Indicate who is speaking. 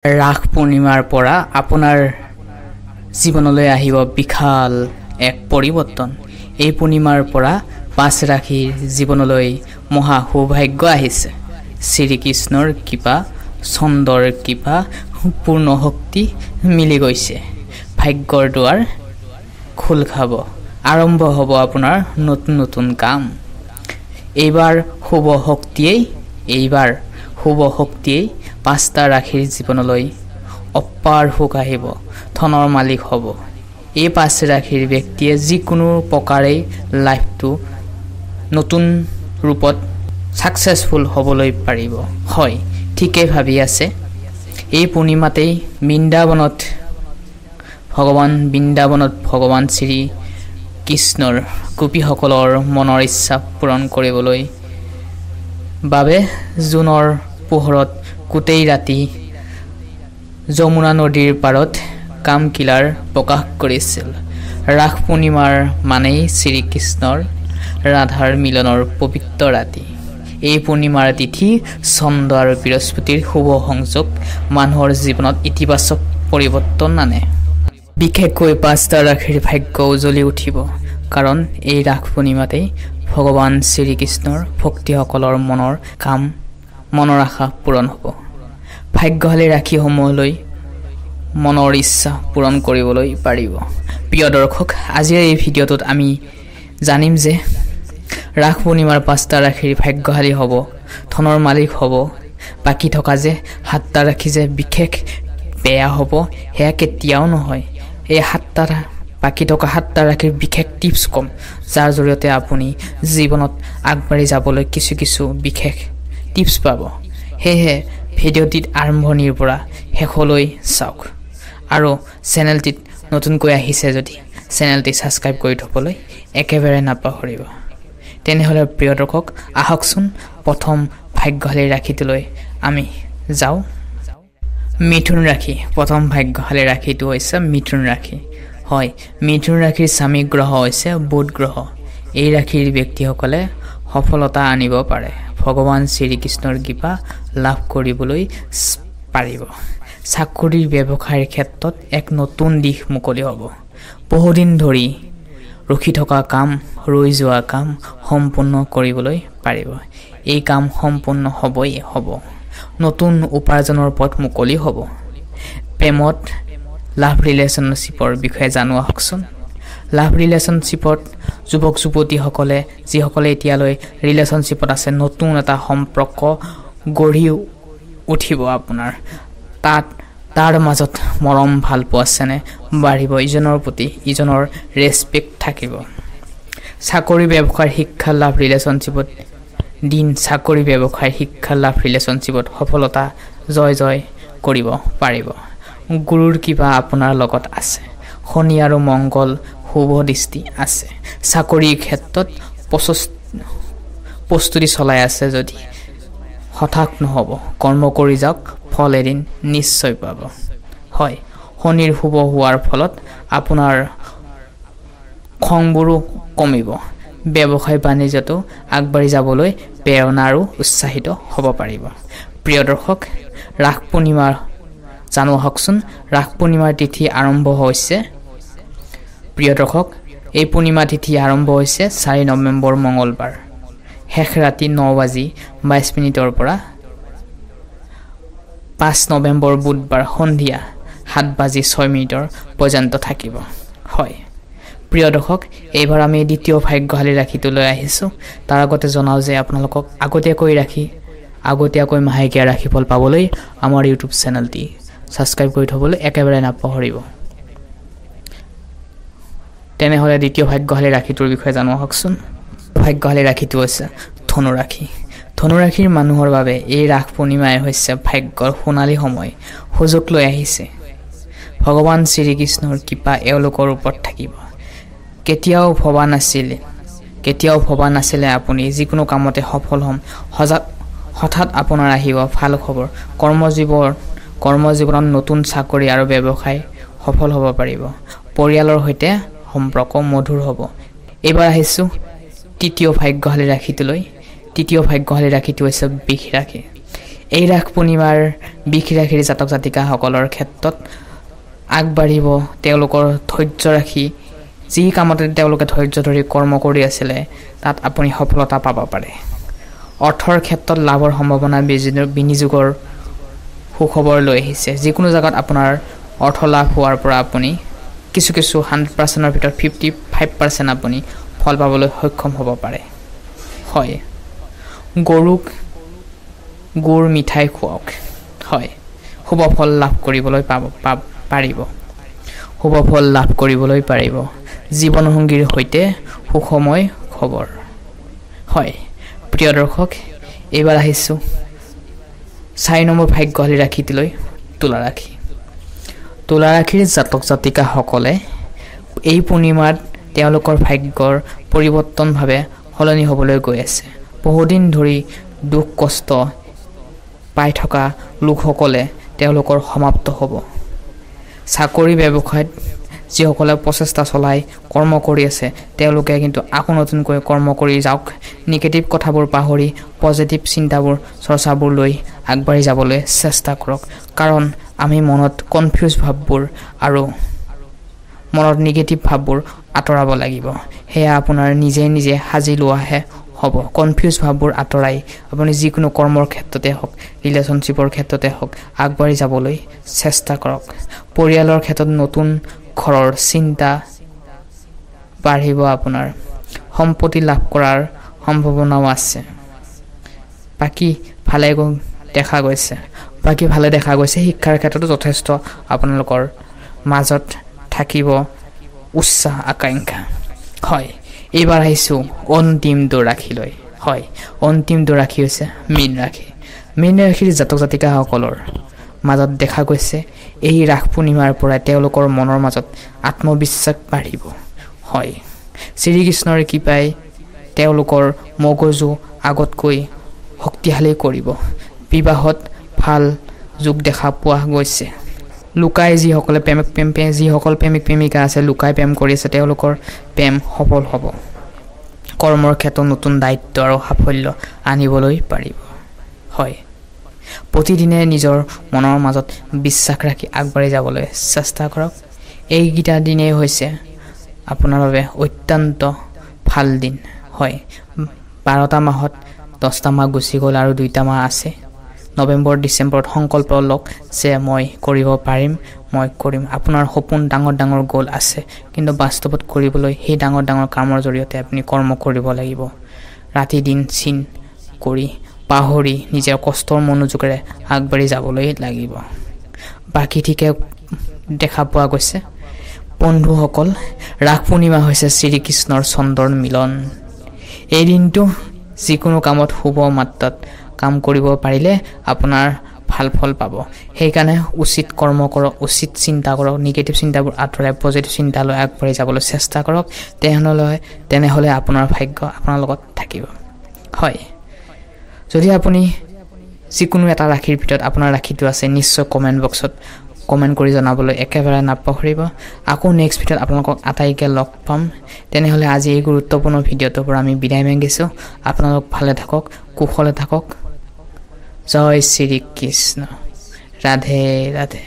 Speaker 1: ৰাস পূৰ্ণিমাৰ পৰা আপোনাৰ জীৱনলৈ আহিব বিশাল এক পৰিৱৰ্তন। এই পূৰ্ণিমাৰ পৰা পাঁচ ৰাশিৰ জীৱনলৈ মহা সৌভাগ্য আহিছে। শ্ৰীকৃষ্ণৰ কৃপা, চন্দ্ৰৰ কৃপা, পূৰ্ণ শক্তি মিলি গৈছে। ভাগ্যৰ দুৱাৰ খোল খাব, আৰম্ভ হ'ব আপোনাৰ নতুন নতুন কাম। এইবাৰ শুভ শক্তিয়েই পাঁচটা ৰাশিৰ জীৱনলৈ অপাৰ সুখ আহিব, ধনৰ মালিক হ'ব। এই পাঁচ ৰাশিৰ ব্যক্তিয়ে যিকোনো প্ৰকাৰেই লাইফটো নতুন ৰূপত ছাকচেছফুল হ'বলৈ পাৰিব। হয়, ঠিকেই ভাবি আছে। এই পূৰ্ণিমাতেই বৃন্দাবনত ভগৱান শ্ৰী কৃষ্ণৰ গোপীসকলৰ মনৰ ইচ্ছা পূৰণ কৰিবলৈ বাবে জুনৰ পোহৰত গোটেই ৰাতি যমুনা নদীৰ পাৰত কামকিলাৰ প্ৰকাশ কৰিছিল। ৰাস পূৰ্ণিমাৰ মানেই শ্ৰীকৃষ্ণৰ ৰাধাৰ মিলনৰ পবিত্ৰ ৰাতি। এই পূৰ্ণিমাৰ তিথি চন্দ্ৰ আৰু বৃহস্পতিৰ শুভ সংযোগ মানুহৰ জীৱনত ইতিবাচক পৰিৱৰ্তন আনে। বিশেষকৈ পাঁচটা ৰাশিৰ ভাগ্য উজ্বলি উঠিব, কাৰণ এই ৰাস পূৰ্ণিমাতেই ভগৱান শ্ৰীকৃষ্ণৰ ভক্তিসকলৰ মনৰ আশা পূৰণ হ'ব। ভাগ্যশালী ৰাশিসমূহলৈ মনৰ ইচ্ছা পূৰণ কৰিবলৈ পাৰিব। প্ৰিয় দৰ্শক, আজিৰ এই ভিডিঅ'টোত আমি জানিম যে ৰাস পূৰ্ণিমাৰ পাঁচটা ৰাশিৰ ভাগ্যশালী হ'ব, ধনৰ মালিক হ'ব। বাকী থকা যে সাতটা ৰাশি যে বিশেষ বেয়া হ'ব, সেয়া কেতিয়াও নহয়। এই বাকী থকা সাতটা ৰাশিৰ বিশেষ টিপছ কম, যাৰ জৰিয়তে আপুনি জীৱনত আগবাঢ়ি যাবলৈ কিছু বিশেষ টিপছ পাব। সেয়েহে ভিডিঅ'টিত আৰম্ভণিৰ পৰা শেষলৈ চাওক। আৰু চেনেলটিত নতুনকৈ আহিছে যদি চেনেলটি ছাবস্ক্ৰাইব কৰি থ'বলৈ একেবাৰে নাপাহৰিব। তেনেহ'লে প্ৰিয় দৰ্শক, আহকচোন প্ৰথম ভাগ্যশালী ৰাশিটোলৈ আমি যাওঁ। মিথুন ৰাশি। প্ৰথম ভাগ্যশালী ৰাশিটো হৈছে মিথুন ৰাশি। হয়, মিথুন ৰাশিৰ স্বামী গ্ৰহ হৈছে বুধ গ্ৰহ। এই ৰাশিৰ ব্যক্তিসকলে সফলতা আনিব পাৰে, ভগৱান শ্ৰীকৃষ্ণৰ কৃপা লাভ কৰিবলৈ পাৰিব। চাকৰি ব্যৱসায়ৰ ক্ষেত্ৰত এক নতুন দিশ মুকলি হ'ব। বহুদিন ধৰি ৰখি থকা কাম, ৰৈ যোৱা কাম সম্পূৰ্ণ কৰিবলৈ পাৰিব। এই কাম সম্পূৰ্ণ হ'ব। নতুন উপাৰ্জনৰ পথ মুকলি হ'ব। প্ৰেমত লাভ ৰিলেশ্যনশ্বিপৰ বিষয়ে জানো আহকচোন। লাভ ৰিলেশ্যনশ্বিপত যুৱক যুৱতীসকলে যিসকলে এতিয়ালৈ ৰিলেশ্যনশ্বিপত আছে, নতুন এটা সম্পৰ্ক গঢ়ি উঠিব আপোনাৰ। তাৰ মাজত মৰম ভালপোৱা চেনে বাঢ়িব, ইজনৰ প্ৰতি ইজনৰ ৰেচপেক্ট থাকিব। চাকৰি ব্যৱসায়ৰ শিক্ষা লাভ ৰিলেশ্যনশ্বিপত সফলতা জয় কৰিব পাৰিব। গুৰুৰ কৃপা আপোনাৰ লগত আছে। শনি আৰু মংগল শুভ দৃষ্টি আছে। চাকৰিৰ ক্ষেত্ৰত প্ৰস্তুতি চলাই আছে যদি হঠাৎ নহ'ব, কৰ্ম কৰি যাওক, ফল এদিন নিশ্চয় পাব। হয়, শনিৰ শুভ হোৱাৰ ফলত আপোনাৰ খংবোৰো কমিব। ব্যৱসায় বাণিজ্যটো আগবাঢ়ি যাবলৈ প্ৰেৰণা আৰু উৎসাহিত হ'ব পাৰিব। প্ৰিয় দৰ্শক, ৰাস পূৰ্ণিমাৰ জানো আহকচোন। ৰাস পূৰ্ণিমাৰ তিথি আৰম্ভ হৈছে। প্ৰিয় দৰ্শক, এই পূৰ্ণিমা তিথি আৰম্ভ হৈছে 4 নৱেম্বৰ মঙলবাৰ, শেষ ৰাতি 9:22 পৰা 5 নৱেম্বৰ বুধবাৰ সন্ধিয়া 7:06 পৰ্যন্ত থাকিব। হয়, প্ৰিয় দৰ্শক, এইবাৰ আমি দ্বিতীয় ভাগ্যশালী ৰাশিটোলৈ আহিছোঁ। তাৰ আগতে জনাওঁ যে আপোনালোকক আগতীয়াকৈ মাহেকীয়া ৰাশিফল পাবলৈ আমাৰ ইউটিউব চেনেলটি ছাবস্ক্ৰাইব কৰি থ'বলৈ একেবাৰে নাপাহৰিব। তেনেহ'লে দ্বিতীয় ভাগ্যশালী ৰাশিটোৰ বিষয়ে জানো আহকচোন। ভাগ্যশালী ৰাশিটো হৈছে ধনু ৰাশি। ধনু ৰাশিৰ মানুহৰ বাবে এই ৰাস পূৰ্ণিমাই হৈছে ভাগ্যৰ সোণালী সময়, সুযোগ লৈ আহিছে। ভগৱান শ্ৰীকৃষ্ণৰ কৃপা এওঁলোকৰ ওপৰত থাকিব। কেতিয়াও ভবা নাছিলে আপুনি যিকোনো কামতে সফল হ'ম। হঠাৎ আপোনাৰ আহিব ভাল খবৰ। কৰ্মজীৱনত নতুন চাকৰি আৰু ব্যৱসায় সফল হ'ব পাৰিব। পৰিয়ালৰ সৈতে সম্পৰ্ক মধুৰ হ'ব। এইবাৰ আহিছোঁ তৃতীয় ভাগ্যশালী ৰাশিটোলৈ। তৃতীয় ভাগ্যশালী ৰাশিটো হৈছে বৃষ ৰাশি। এই ৰাস পূৰ্ণিমাৰ বিশী ৰাশিৰ জাতক জাতিকাসকলৰ ক্ষেত্ৰত আগবাঢ়িব তেওঁলোকৰ ধৈৰ্য ৰাখি যি কামতে তেওঁলোকে ধৈৰ্য ধৰি কৰ্ম কৰি আছিলে তাত আপুনি সফলতা পাব পাৰে অৰ্থৰ ক্ষেত্ৰত লাভৰ সম্ভাৱনা বিনিয়োগৰ সুখবৰ লৈ আহিছে যিকোনো জায়গাত আপোনাৰ অৰ্থ লাভ হোৱাৰ পৰা আপুনি কিছু 100%ৰ ভিতৰত 55% আপুনি ফল পাবলৈ সক্ষম হ'ব পাৰে হয় গৰুক গুৰ মিঠাই খুৱাওক হয় শুভ ফল লাভ কৰিবলৈ পাৰিব শুভ ফল লাভ কৰিবলৈ পাৰিব জীৱন সংগীৰ সৈতে সুখময় খবৰ হয় প্ৰিয় দৰ্শক এইবাৰ আহিছো 4 নম্বৰ ভাগ্যশালী ৰাশিটিলৈ তুলা ৰাশিৰ জাতক জাতিকাসকলে এই পূৰ্ণিমাত তেওঁলোকৰ ভাগ্যৰ পৰিৱৰ্তনভাৱে সলনি হ'বলৈ গৈ আছে বহুদিন ধৰি দুখ কষ্ট পাই থকা লোকসকলে তেওঁলোকৰ সমাপ্ত হ'ব চাকৰি ব্যৱসায়ত যিসকলে প্ৰচেষ্টা চলাই কৰ্ম কৰি আছে তেওঁলোকে কিন্তু আকৌ নতুনকৈ কৰ্ম কৰি যাওক নিগেটিভ কথাবোৰ পাহৰি পজিটিভ চিন্তাবোৰ চৰ্চাবোৰ লৈ আগবাঢ়ি যাবলৈ চেষ্টা কৰক কাৰণ আমি মনত কনফিউজ ভাববোৰ আৰু মনত নিগেটিভ ভাববোৰ আঁতৰাব লাগিব হেয়া আপোনাৰ নিজে হাজি লোৱাহে হ'ব কনফিউজ ভাববোৰ আঁতৰাই আপুনি যিকোনো কৰ্মৰ ক্ষেত্ৰতে হওক ৰিলেশনশ্বিপৰ ক্ষেত্ৰতে হওক আগবাঢ়ি যাবলৈ চেষ্টা কৰক পৰিয়ালৰ ক্ষেত্ৰত নতুন ঘৰৰ চিন্তা বাঢ়িব আপোনাৰ সম্পত্তি লাভ কৰাৰ সম্ভাৱনাও আছে বাকি ভালে দেখা গৈছে শিক্ষাৰ ক্ষেত্ৰতো যথেষ্ট আপোনালোকৰ মাজত থাকিব উচ্চাহ আকাংক্ষা হয় এইবাৰ আহিছো অন্তিমটো ৰাখিলৈ হয় অন্তিমটো ৰাখি হৈছে মীন ৰাশিৰ জাতক জাতিকাসকলৰ মাজত দেখা গৈছে এই ৰাস পূৰ্ণিমাৰ পৰা তেওঁলোকৰ মনৰ মাজত আত্মবিশ্বাস বাঢ়িব হয় শ্ৰীকৃষ্ণৰ কৃপাই তেওঁলোকৰ মগজু আগতকৈ শক্তিশালী কৰিব বিবাহত ভাল যোগ দেখা পোৱা গৈছে লুকাই যিসকল প্ৰেমিক প্ৰেমিকা আছে লুকাই প্ৰেম কৰি আছে তেওঁলোকৰ প্ৰেম সফল হ'ব কৰ্মৰ ক্ষেত্ৰত নতুন দায়িত্ব আৰু সাফল্য আনিবলৈ পাৰিব হয় প্ৰতিদিনে নিজৰ মনৰ মাজত বিশ্বাস ৰাখি আগবাঢ়ি যাবলৈ চেষ্টা কৰক এইকেইটা দিনেই হৈছে আপোনাৰ বাবে অত্যন্ত ভাল দিন হয় 12টা মাহত 10টা মাহ গুচি গ'ল আৰু 2টা মাহ আছে নৱেম্বৰ ডিচেম্বৰত সংকল্প লওক যে মই কৰিব পাৰিম মই কৰিম আপোনাৰ সপোন ডাঙৰ গোল আছে কিন্তু বাস্তৱত কৰিবলৈ সেই ডাঙৰ কামৰ জৰিয়তে আপুনি কৰ্ম কৰিব লাগিব ৰাতি দিন চিন কৰি পাহৰি নিজৰ কষ্টৰ মনোযোগেৰে আগবাঢ়ি যাবলৈ লাগিব বাকি ঠিকে দেখা পোৱা গৈছে বন্ধুসকল ৰাস পূৰ্ণিমা হৈছে শ্ৰীকৃষ্ণৰ চন্দন মিলন এই দিনটো যিকোনো কামত শুভ মাত্ৰাত কাম কৰিব পাৰিলে আপোনাৰ ভাল ফল পাব সেইকাৰণে উচিত কৰ্ম কৰক উচিত চিন্তা কৰক নিগেটিভ চিন্তাবোৰ আঁতৰাই পজিটিভ চিন্তা লৈ আগবাঢ়ি যাবলৈ চেষ্টা কৰক তেনেহলে আপোনাৰ ভাগ্য আপোনাৰ লগত থাকিব হয় যদি আপুনি যিকোনো এটা ৰাশিৰ ভিতৰত আপোনাৰ ৰাশিটো আছে নিশ্চয় কমেন্ট বক্সত কমেন্ট কৰি জনাবলৈ একেবাৰে নাপাহৰিব আকৌ নেক্সট ভিডিঅ'ত আপোনালোকক আটাইকে লগ পাম তেনেহলে আজি এই গুৰুত্বপূৰ্ণ ভিডিঅ'টোৰ পৰা আমি বিদায় মাগিছো আপোনালোক ভালে থাকক কুশলে থাকক জয় শ্ৰী কৃষ্ণ ৰাধে ৰাধে